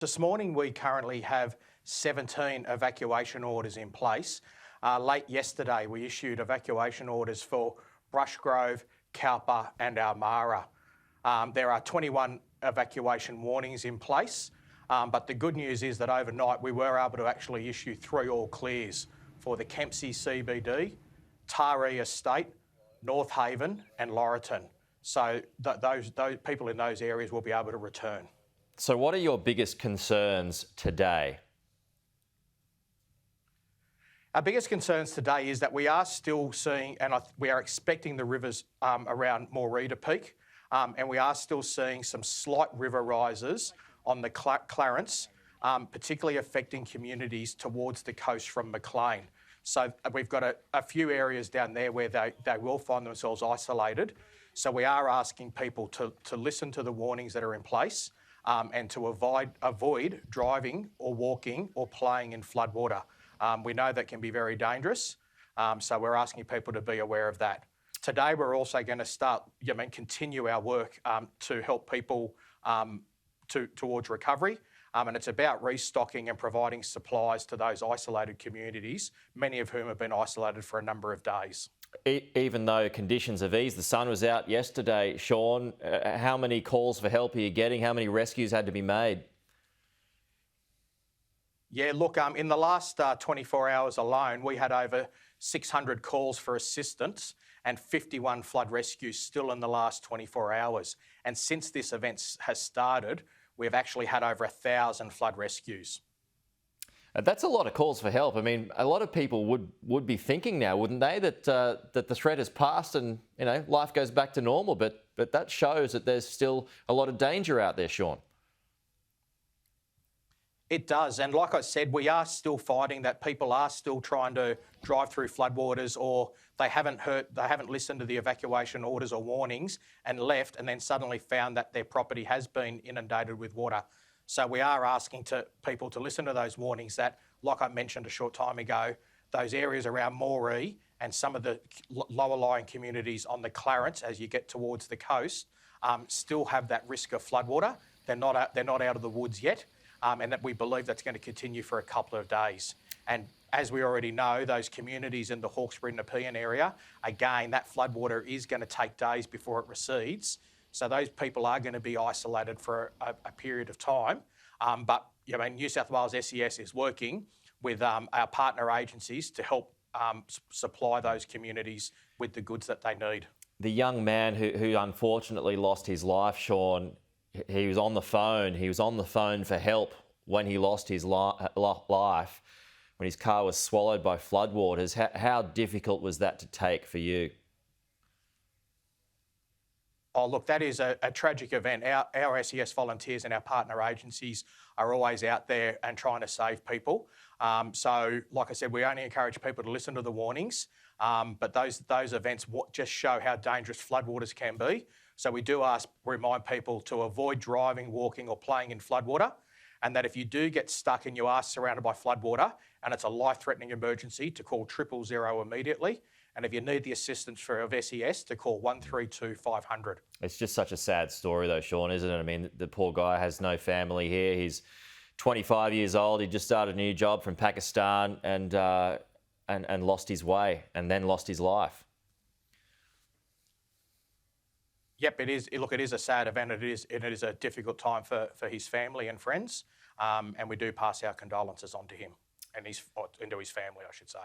This morning, we currently have 17 evacuation orders in place. Late yesterday, we issued evacuation orders for Brushgrove, Cowper and Almara. There are 21 evacuation warnings in place, but the good news is that overnight we were able to actually issue 3 all clears for the Kempsey CBD, Taree Estate, North Haven and Laurelton. So those people in those areas will be able to return. So what are your biggest concerns today? Our biggest concerns today is that we are still seeing, and we are expecting the rivers around Moree to peak, and we are still seeing some slight river rises on the Clarence, particularly affecting communities towards the coast from Maclean. So we've got a few areas down there where they will find themselves isolated. So we are asking people to listen to the warnings that are in place and to avoid driving or walking or playing in floodwater. We know that can be very dangerous, so we're asking people to be aware of that. Today we're also going to continue our work to help people towards recovery, and it's about restocking and providing supplies to those isolated communities, many of whom have been isolated for a number of days. Even though conditions have eased, the sun was out yesterday, Sean, how many calls for help are you getting? How many rescues had to be made? Yeah, look, in the last 24 hours alone, we had over 600 calls for assistance and 51 flood rescues still in the last 24 hours. And since this event has started, we've actually had over 1,000 flood rescues. That's a lot of calls for help. I mean, a lot of people would be thinking now, wouldn't they, that the threat has passed and life goes back to normal. But that shows that there's still a lot of danger out there, Sean. It does, and like I said, we are still fighting that. People are still trying to drive through floodwaters, or they haven't listened to the evacuation orders or warnings and left, and then suddenly found that their property has been inundated with water. So we are asking people to listen to those warnings that, like I mentioned a short time ago, those areas around Moree and some of the lower lying communities on the Clarence as you get towards the coast still have that risk of floodwater. They're not out of the woods yet. And that we believe that's going to continue for a couple of days. And as we already know, those communities in the Hawkesbury and Nepean area, again, that floodwater is going to take days before it recedes. So those people are going to be isolated for a period of time. But New South Wales SES is working with our partner agencies to help supply those communities with the goods that they need. The young man who unfortunately lost his life, Sean, he was on the phone. He was on the phone for help when he lost his life, when his car was swallowed by floodwaters. How difficult was that to take for you? Oh, look, that is a tragic event. Our SES volunteers and our partner agencies are always out there and trying to save people. So, like I said, we only encourage people to listen to the warnings, but those events just show how dangerous floodwaters can be. So we do remind people to avoid driving, walking or playing in floodwater, and that if you do get stuck and you are surrounded by floodwater and it's a life-threatening emergency, to call 000 immediately. And if you need the assistance of SES, to call 132 500. It's just such a sad story though, Sean, isn't it? I mean, the poor guy has no family here. He's 25 years old. He just started a new job from Pakistan and lost his way and then lost his life. Yep, it is. Look, it is a sad event. It is a difficult time for his family and friends, and we do pass our condolences on to him and into his family, I should say.